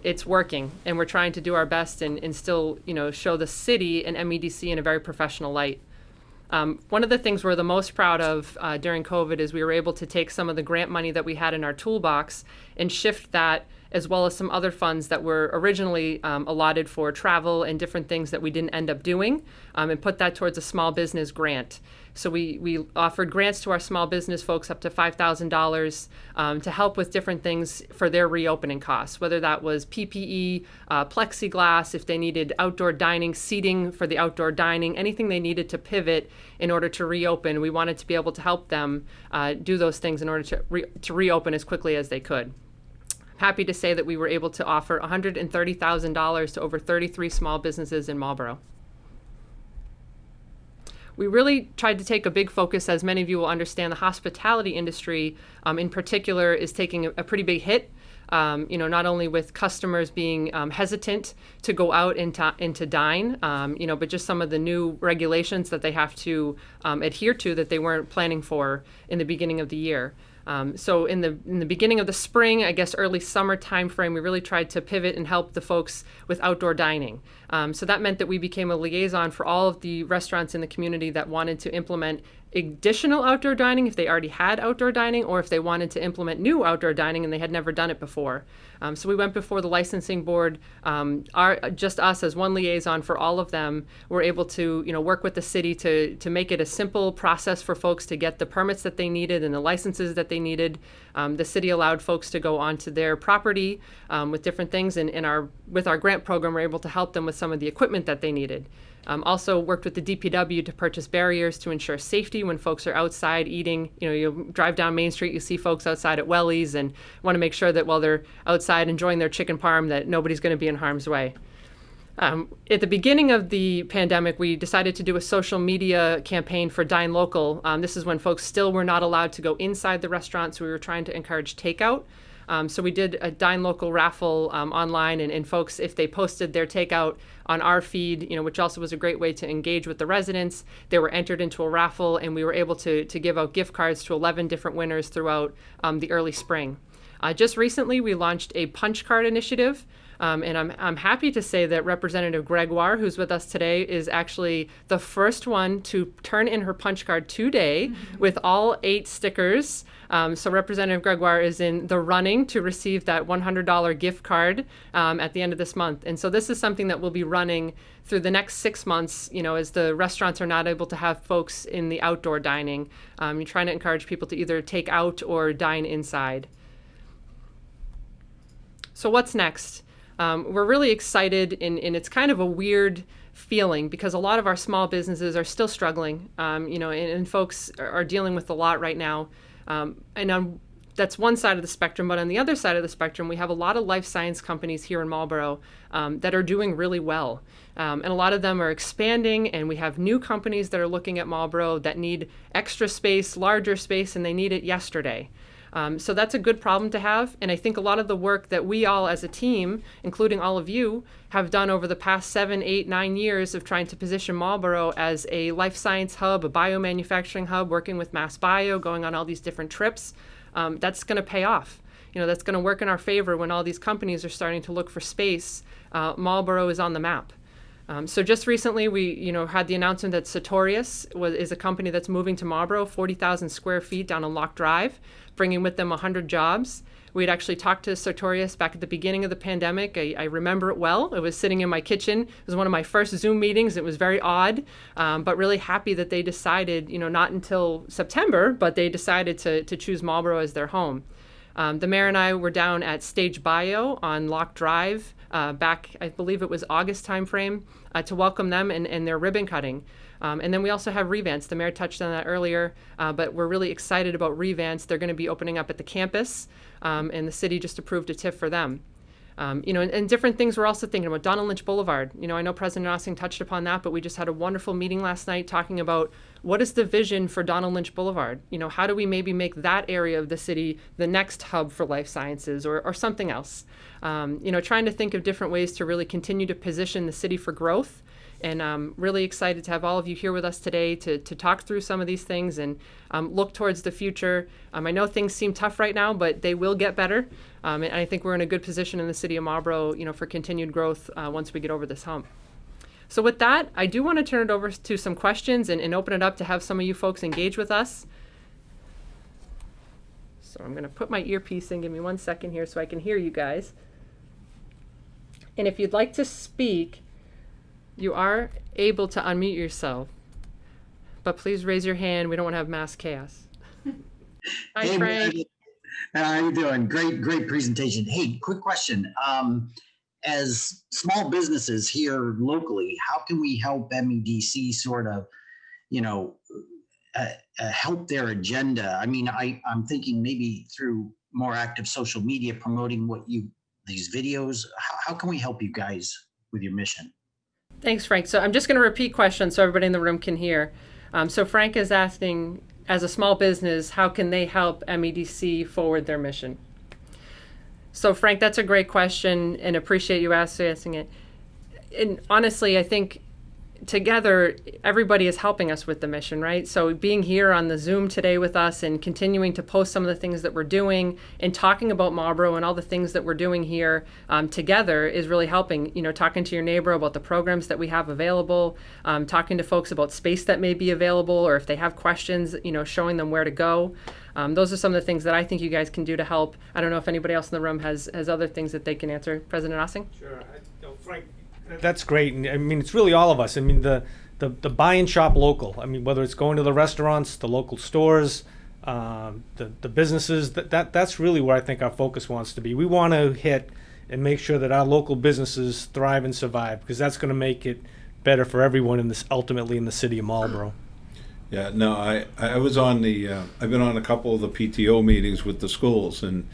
it's working, and we're trying to do our best and still, show the city and MEDC in a very professional light. One of the things we're the most proud of during COVID is we were able to take some of the grant money that we had in our toolbox and shift that, as well as some other funds that were originally allotted for travel and different things that we didn't end up doing, and put that towards a small business grant. So we offered grants to our small business folks up to $5,000 to help with different things for their reopening costs, whether that was PPE, plexiglass, if they needed outdoor dining, seating for the outdoor dining, anything they needed to pivot in order to reopen. We wanted to be able to help them do those things in order to reopen as quickly as they could. Happy to say that we were able to offer $130,000 to over 33 small businesses in Marlborough. We really tried to take a big focus, as many of you will understand. The hospitality industry in particular is taking a pretty big hit, not only with customers being hesitant to go out and to dine, but just some of the new regulations that they have to adhere to that they weren't planning for in the beginning of the year. So in the beginning of the spring, I guess early summer timeframe, we really tried to pivot and help the folks with outdoor dining. So that meant that we became a liaison for all of the restaurants in the community that wanted to implement additional outdoor dining if they already had outdoor dining, or if they wanted to implement new outdoor dining and they had never done it before. So we went before the licensing board. Just us as one liaison for all of them, were able to work with the city to make it a simple process for folks to get the permits that they needed and the licenses that they needed. The city allowed folks to go onto their property with different things, and with our grant program, we're able to help them with some of the equipment that they needed. Also worked with the DPW to purchase barriers to ensure safety when folks are outside eating. You drive down Main Street, you see folks outside at Wellies, and want to make sure that while they're outside enjoying their chicken parm, that nobody's going to be in harm's way. At the beginning of the pandemic, we decided to do a social media campaign for Dine Local. This is when folks still were not allowed to go inside the restaurant, so we were trying to encourage takeout. So we did a Dine Local raffle online, and folks, if they posted their takeout on our feed, which also was a great way to engage with the residents, they were entered into a raffle, and we were able to give out gift cards to 11 different winners throughout the early spring. Just recently, we launched a punch card initiative. And I'm happy to say that Representative Gregg Raleigh, who's with us today, is actually the first one to turn in her punch card today with all 8 stickers. So Representative Gregg Raleigh is in the running to receive that $100 gift card at the end of this month. And so this is something that we'll be running through the next 6 months, as the restaurants are not able to have folks in the outdoor dining. You're trying to encourage people to either take out or dine inside. So what's next? We're really excited, and it's kind of a weird feeling because a lot of our small businesses are still struggling, and folks are dealing with a lot right now. That's one side of the spectrum, but on the other side of the spectrum, we have a lot of life science companies here in Marlborough that are doing really well. And a lot of them are expanding, and we have new companies that are looking at Marlborough that need extra space, larger space, and they need it yesterday. So that's a good problem to have. And I think a lot of the work that we all as a team, including all of you, have done over the past 7, 8, 9 years of trying to position Marlborough as a life science hub, a biomanufacturing hub, working with Mass Bio, going on all these different trips, that's going to pay off. That's going to work in our favor when all these companies are starting to look for space. Marlborough is on the map. So just recently, we had the announcement that Sartorius is a company that's moving to Marlborough, 40,000 square feet down on Locke Drive, bringing with them 100 jobs. We had actually talked to Sartorius back at the beginning of the pandemic. I remember it well. I was sitting in my kitchen. It was one of my first Zoom meetings. It was very odd, but really happy that they decided, not until September, but they decided to choose Marlborough as their home. The mayor and I were down at Stage Bio on Locke Drive back, I believe it was August timeframe, to welcome them and their ribbon cutting. And then we also have Revance. The mayor touched on that earlier, but we're really excited about Revance. They're going to be opening up at the campus, and the city just approved a TIF for them. And different things we're also thinking about. Donald Lynch Boulevard. I know President Ossing touched upon that, but we just had a wonderful meeting last night talking about what is the vision for Donald Lynch Boulevard? How do we maybe make that area of the city the next hub for life sciences or something else? Trying to think of different ways to really continue to position the city for growth. And I'm really excited to have all of you here with us today to talk through some of these things and look towards the future. I know things seem tough right now, but they will get better. And I think we're in a good position in the city of Marlborough, for continued growth once we get over this hump. So with that, I do want to turn it over to some questions and open it up to have some of you folks engage with us. So I'm going to put my earpiece in. Give me 1 second here so I can hear you guys. And if you'd like to speak, you are able to unmute yourself, but please raise your hand. We don't want to have mass chaos. Hi, Hey, Meredith. Frank. how you doing? Great presentation. Hey, quick question. As small businesses here locally, how can we help MEDC sort of, help their agenda? I mean, I'm thinking maybe through more active social media promoting these videos. How can we help you guys with your mission? Thanks, Frank. So I'm just going to repeat questions so everybody in the room can hear. So Frank is asking, as a small business, how can they help MEDC forward their mission? So Frank, that's a great question and appreciate you asking it. And honestly, I think together, everybody is helping us with the mission, right? So being here on the Zoom today with us and continuing to post some of the things that we're doing and talking about Marlborough and all the things that we're doing here together is really helping. Talking to your neighbor about the programs that we have available, talking to folks about space that may be available, or if they have questions, showing them where to go. Those are some of the things that I think you guys can do to help. I don't know if anybody else in the room has other things that they can answer. President Ossing? Sure. Frank, that's great. And I mean, it's really all of us. I mean, the buy and shop local. I mean, whether it's going to the restaurants, the local stores, the businesses, that's really where I think our focus wants to be. We want to hit and make sure that our local businesses thrive and survive, because that's going to make it better for everyone ultimately in the city of Marlborough. Yeah, no, I was on I've been on a couple of the PTO meetings with the schools and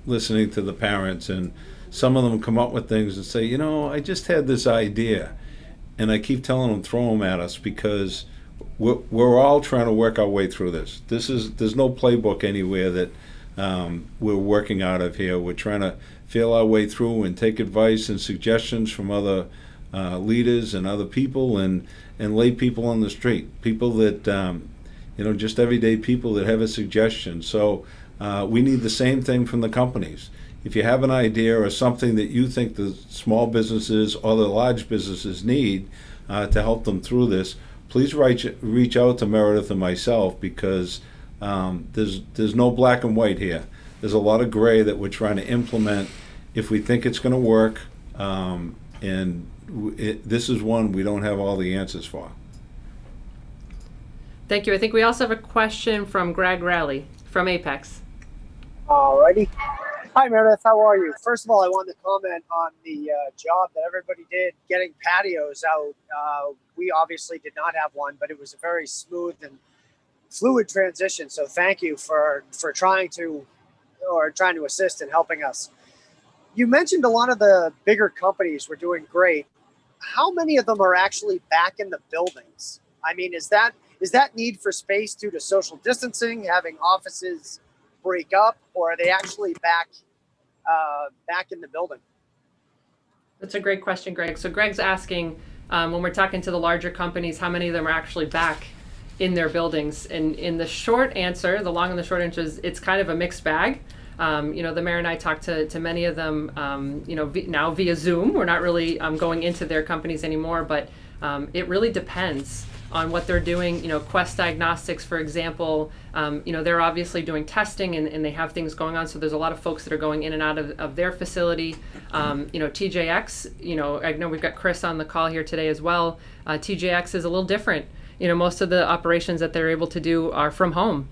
listening to the parents, and some of them come up with things and say, I just had this idea, and I keep telling them, throw them at us, because we're all trying to work our way through this. There's no playbook anywhere that we're working out of here. We're trying to feel our way through and take advice and suggestions from other leaders and other people and lay people on the street, people that just everyday people that have a suggestion. So we need the same thing from the companies. If you have an idea or something that you think the small businesses or the large businesses need to help them through this, please reach out to Meredith and myself, because there's no black and white here. There's a lot of gray that we're trying to implement if we think it's going to work, and this is one we don't have all the answers for. Thank you. I think we also have a question from Gregg Raleigh from Apex. Alrighty. Hi, Meredith. How are you? First of all, I wanted to comment on the job that everybody did getting patios out. We obviously did not have one, but it was a very smooth and fluid transition. So thank you for trying to assist in helping us. You mentioned a lot of the bigger companies were doing great. How many of them are actually back in the buildings? I mean, is that need for space due to social distancing, having offices break up, or are they actually back in the building? That's a great question, Greg. So Greg's asking, when we're talking to the larger companies, how many of them are actually back in their buildings? And in the short answer, the long and the short answer is it's kind of a mixed bag. The mayor and I talked to many of them, now via Zoom. We're not really going into their companies anymore, but it really depends on what they're doing. Quest Diagnostics, for example, they're obviously doing testing and they have things going on. So there's a lot of folks that are going in and out of their facility. TJX, I know we've got Chris on the call here today as well. TJX is a little different. Most of the operations that they're able to do are from home.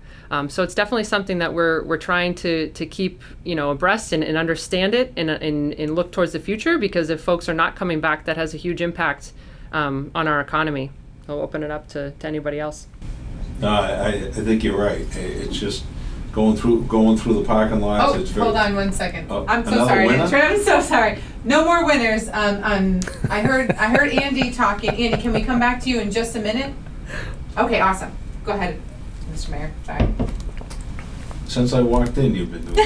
So it's definitely something that we're trying to keep, abreast and understand it and look towards the future, because if folks are not coming back, that has a huge impact on our economy. I'll open it up to anybody else. No, I think you're right. It's just going through the parking lots. Oh, it's hold on 1 second. Oh, I'm so sorry. winner? I'm so sorry. No more winners. I heard Andy talking. Andy, can we come back to you in just a minute? Okay, awesome. Go ahead, Mr. Mayor. Sorry. Since I walked in, you've been doing it.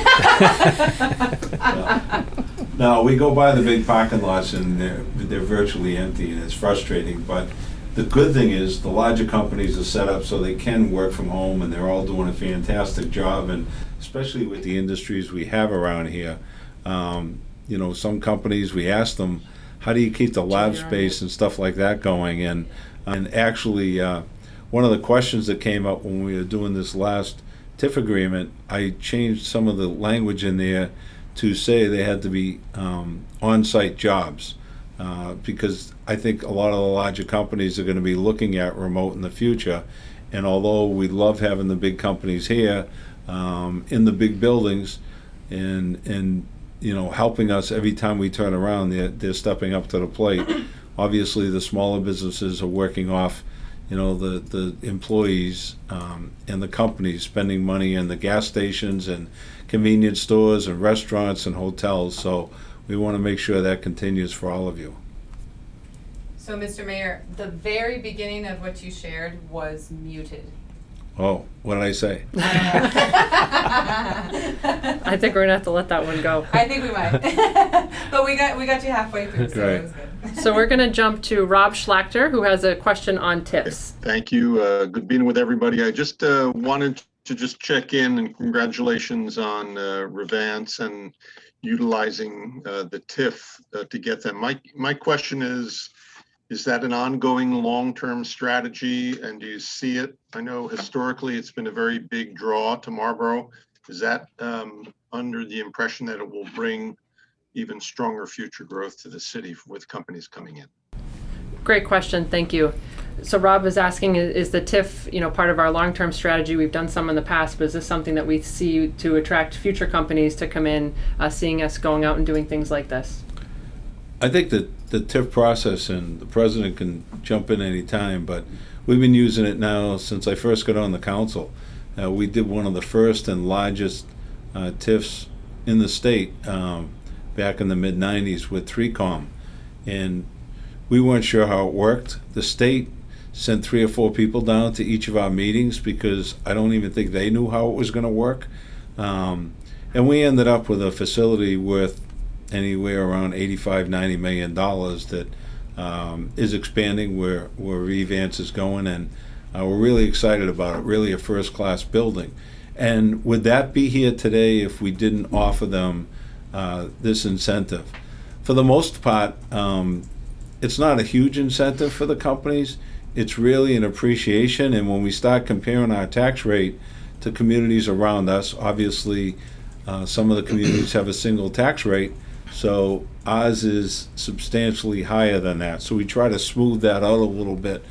No, we go by the big parking lots and they're virtually empty, and it's frustrating. But the good thing is the larger companies are set up so they can work from home, and they're all doing a fantastic job. And especially with the industries we have around here, some companies, we ask them, how do you keep the lab space and stuff like that going? And actually, one of the questions that came up when we were doing this last TIF agreement, I changed some of the language in there to say they had to be on-site jobs, because I think a lot of the larger companies are going to be looking at remote in the future. And although we love having the big companies here in the big buildings and helping us every time we turn around, they're stepping up to the plate. Obviously, the smaller businesses are working off the employees and the companies spending money in the gas stations and convenience stores and restaurants and hotels. So we want to make sure that continues for all of you. So, Mr. Mayor, the very beginning of what you shared was muted. Oh, what did I say? I think we're gonna have to let that one go. I think we might. But we got you halfway through, so Right. it was good. So we're gonna jump to Rob Schlachter, who has a question on TIFs. Thank you. Good being with everybody. I just wanted to just check in and congratulations on Revance and utilizing the TIF to get them. My question is that an ongoing long-term strategy, and do you see it? I know historically it's been a very big draw to Marlborough. Is that under the impression that it will bring even stronger future growth to the city with companies coming in? Great question, thank you. So Rob is asking, is the TIF, part of our long-term strategy? We've done some in the past, but is this something that we see to attract future companies to come in, seeing us going out and doing things like this? I think that the TIF process, and the president can jump in any time, but we've been using it now since I first got on the council. We did one of the first and largest TIFs in the state back in the mid-90s with 3Com, and we weren't sure how it worked. The state sent 3 or 4 people down to each of our meetings because I don't even think they knew how it was going to work, and we ended up with a facility worth anywhere around $85-90 million that is expanding where Revance is going, and we're really excited about it. Really a first-class building. And would that be here today if we didn't offer them this incentive? For the most part, it's not a huge incentive for the companies. It's really an appreciation, and when we start comparing our tax rate to communities around us, obviously some of the communities have a single tax rate, so ours is substantially higher than that. So we try to smooth that out a little bit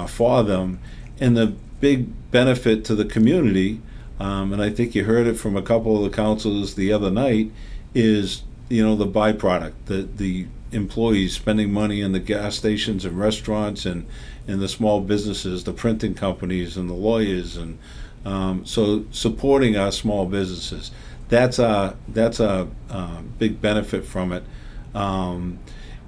for them. And the big benefit to the community, and I think you heard it from a couple of the councilors the other night, is the byproduct, the employees spending money in the gas stations and restaurants and the small businesses, the printing companies and the lawyers, and so supporting our small businesses. That's a big benefit from it, and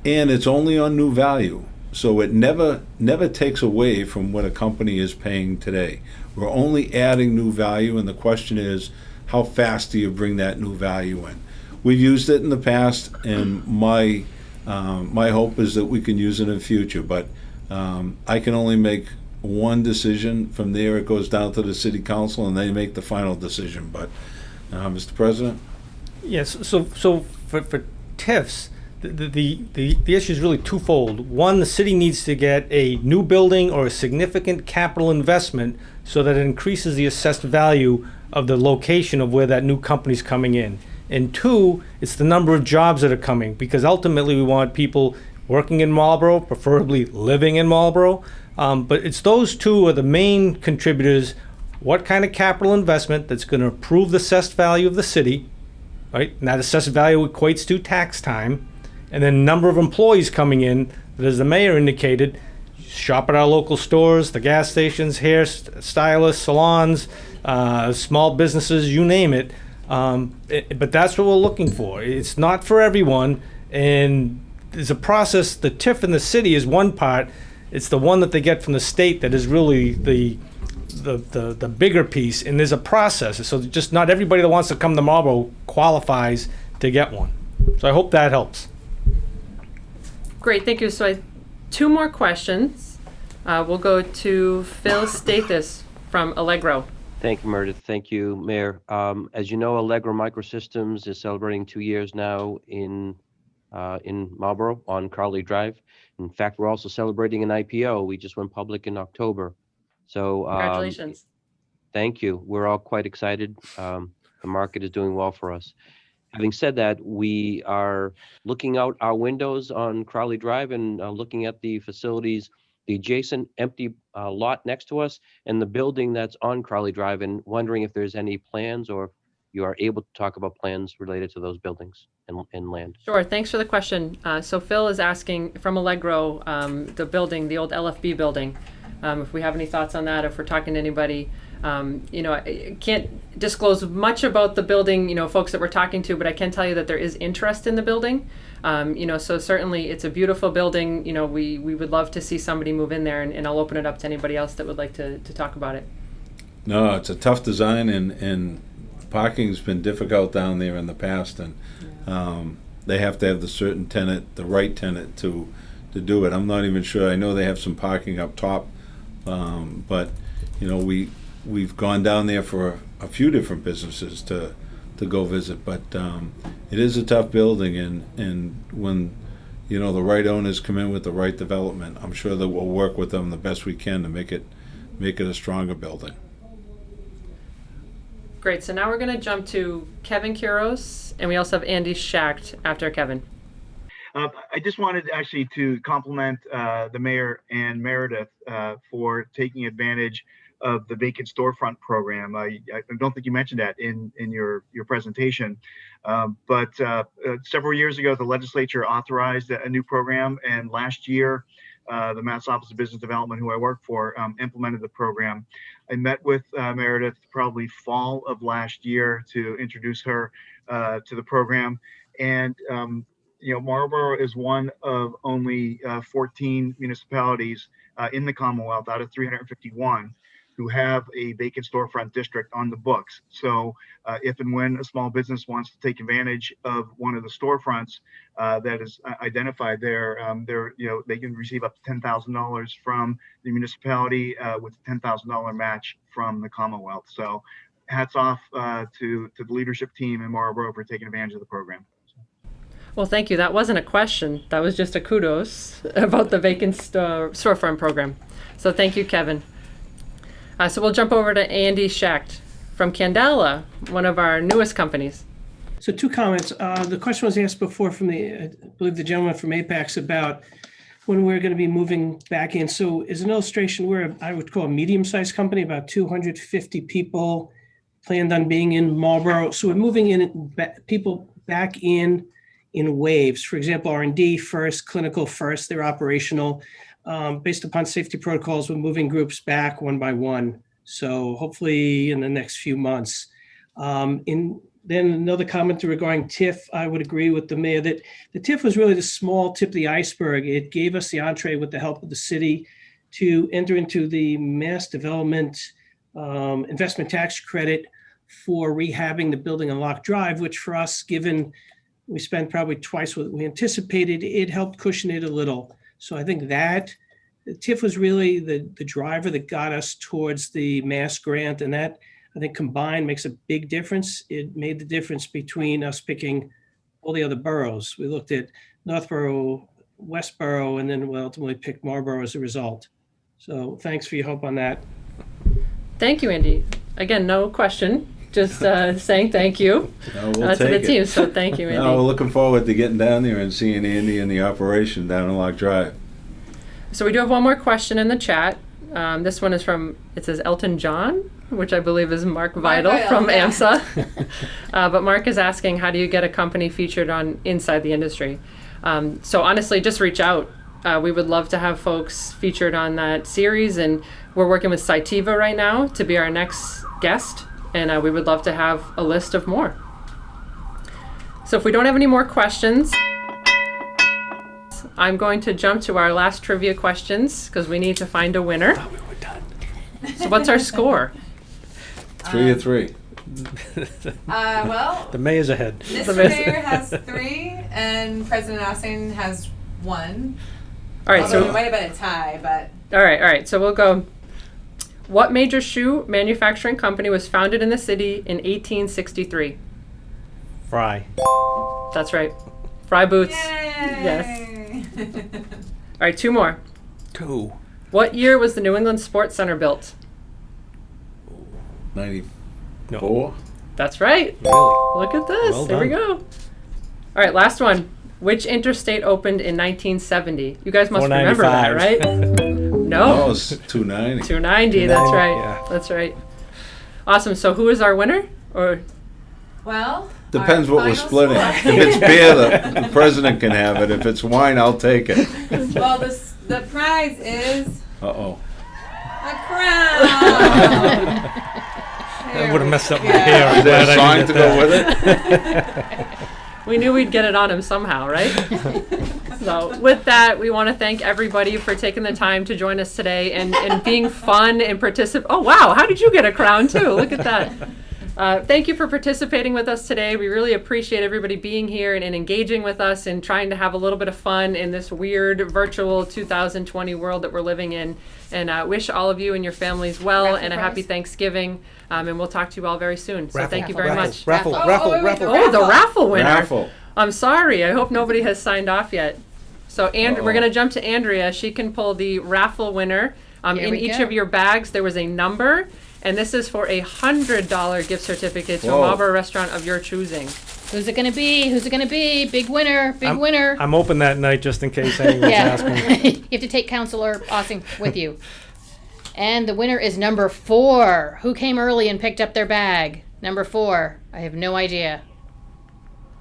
it's only on new value, so it never takes away from what a company is paying today. We're only adding new value, and the question is, how fast do you bring that new value in? We've used it in the past, and my hope is that we can use it in the future, but I can only make one decision. From there it goes down to the city council and they make the final decision. But Mr. President? Yes, so for TIFs, the issue is really twofold. One, the city needs to get a new building or a significant capital investment so that it increases the assessed value of the location of where that new company's coming in. And two, it's the number of jobs that are coming, because ultimately we want people working in Marlborough, preferably living in Marlborough. But it's those two are the main contributors. What kind of capital investment that's going to improve the assessed value of the city, right? And that assessed value equates to tax time. And then number of employees coming in, that, as the mayor indicated, shop at our local stores, the gas stations, hair stylists, salons, small businesses, you name it. But that's what we're looking for. It's not for everyone, and there's a process. The TIF in the city is one part. It's the one that they get from the state that is really the bigger piece, and there's a process. So just not everybody that wants to come to Marlborough qualifies to get one. So I hope that helps. Great, thank you. So 2 more questions. We'll go to Phil Stathis from Allegro. Thank you, Meredith. Thank you, Mayor. As you know, Allegro Microsystems is celebrating 2 years now in Marlborough on Carly Drive. In fact, we're also celebrating an IPO. We just went public in October. So Congratulations. Thank you. We're all quite excited. The market is doing well for us. Having said that, we are looking out our windows on Crowley Drive and looking at the facilities, the adjacent empty lot next to us, and the building that's on Crowley Drive, and wondering if there's any plans, or you are able to talk about plans related to those buildings and land. Sure, thanks for the question. So Phil is asking from Allegro, the building, the old LFB building, if we have any thoughts on that, if we're talking to anybody. I can't disclose much about the building, folks that we're talking to, but I can tell you that there is interest in the building. So certainly it's a beautiful building. We would love to see somebody move in there, and I'll open it up to anybody else that would like to talk about it. No, it's a tough design, and parking's been difficult down there in the past, and they have to have the certain tenant, the right tenant to do it. I'm not even sure. I know they have some parking up top, but you know, we've gone down there for a few different businesses to go visit, but it is a tough building, and when you know the right owners come in with the right development, I'm sure that we'll work with them the best we can to make it a stronger building. Great. So now we're going to jump to Kevin Kuros, and we also have Andy Schacht after Kevin. I just wanted actually to compliment the mayor and Meredith for taking advantage of the vacant storefront program. I don't think you mentioned that in your presentation, but several years ago, the legislature authorized a new program, and last year, the Mass Office of Business Development, who I work for, implemented the program. I met with Meredith probably fall of last year to introduce her to the program, and you know, Marlborough is one of only 14 municipalities in the Commonwealth out of 351 who have a vacant storefront district on the books. So if and when a small business wants to take advantage of one of the storefronts that is identified there, you know, they can receive up to $10,000 from the municipality with a $10,000 match from the Commonwealth. So hats off to the leadership team in Marlborough for taking advantage of the program. Well, thank you. That wasn't a question. That was just a kudos about the vacant storefront program. So thank you, Kevin. So we'll jump over to Andy Schacht from Candela, one of our newest companies. So 2 comments. The question was asked before from I believe the gentleman from Apex about when we're going to be moving back in. So as an illustration, we're I would call a medium-sized company, about 250 people, planned on being in Marlborough. So we're moving in people back in waves. For example, R&D first, clinical first, they're operational. Based upon safety protocols, we're moving groups back one by one. So hopefully in the next few months. Then another comment regarding TIF, I would agree with the mayor that the TIF was really the small tip of the iceberg. It gave us the entree with the help of the city to enter into the mass development investment tax credit for rehabbing the building on Lock Drive, which for us, given we spent probably twice what we anticipated, it helped cushion it a little. So I think that the TIF was really the driver that got us towards the mass grant, and that I think combined makes a big difference. It made the difference between us picking all the other boroughs. We looked at Northborough, Westborough, and then we ultimately picked Marlborough as a result. So thanks for your help on that. Thank you, Andy. Again, no question, just saying thank you We'll to the team. So thank you, Andy. We're looking forward to getting down there and seeing Andy in the operation down in Lock Drive. So we do have one more question in the chat. This one is from, it says Elton John, which I believe is Mark Vidal from AMSA. But Mark is asking, how do you get a company featured on Inside the Industry? So honestly, just reach out. We would love to have folks featured on that series, and we're working with Cytiva right now to be our next guest, and we would love to have a list of more. So if we don't have any more questions, I'm going to jump to our last trivia questions because we need to find a winner. I thought we were done. So what's our score? 3 of 3. Well, The mayor's ahead. Mr. Mayor has 3, and President Ossing has 1. All right, Although so it might have been a tie, but all right. So we'll go. What major shoe manufacturing company was founded in the city in 1863? Fry. That's right. Fry Boots. yay! Yes. All right, 2 more. 2. What year was the New England Sports Center built? 94? No. That's right. Really? Look at this. Well There we done. go. All right, last one. Which interstate opened in 1970? You guys must remember that, right? 495. No. Oh, it's 290. 290. That's right. Yeah. That's right. Awesome. So who is our winner? Or Well, Depends our what we're final splitting. score. If it's beer, the president can have it. If it's wine, I'll take it. Well, the prize is Uh-oh. a crown. That would have messed up my Yeah. hair. I'm Is there glad a I song didn't to get go that. with it? We knew we'd get it on him somehow, right? So with that, we want to thank everybody for taking the time to join us today and being fun and participate. Oh, wow. How did you get a crown, too? Look at that. Thank you for participating with us today. We really appreciate everybody being here and engaging with us and trying to have a little bit of fun in this weird virtual 2020 world that we're living in. And wish all of you and your families well Raffle and a prize. happy Thanksgiving. And we'll talk to you all very soon. So thank you very much. Raffle. Oh, the raffle winner. Raffle. I'm sorry. I hope nobody has signed off yet. So we're going to jump to Andrea. She can pull the raffle winner. Here In we each go. of your bags, there was a number, and this is for a $100 gift certificate to a Whoa. Marlborough restaurant of your choosing. Who's it gonna be? Who's it gonna be? Big winner. Big winner. I'm open that night just in case anyone's asking. You have to take Councilor Ossing with you. And the winner is number 4. Who came early and picked up their bag? Number 4. I have no idea.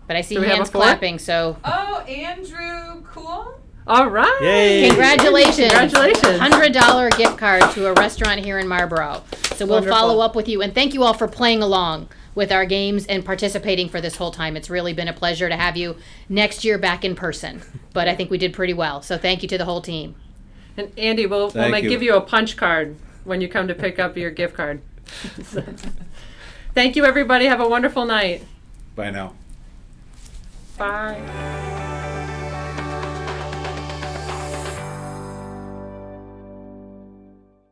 But I see Do we have hands a 4? clapping, so Oh, Andrew, cool. All right. Yay. congratulations. Congratulations. $100 gift card to a restaurant here in Marlborough. So we'll Wonderful. follow up with you. And thank you all for playing along with our games and participating for this whole time. It's really been a pleasure to have you next year back in person. But I think we did pretty well. So thank you to the whole team. And Andy, we'll Thank you. give you a punch card when you come to pick up your gift card. So, thank you, everybody. Have a wonderful night. Bye now. Bye.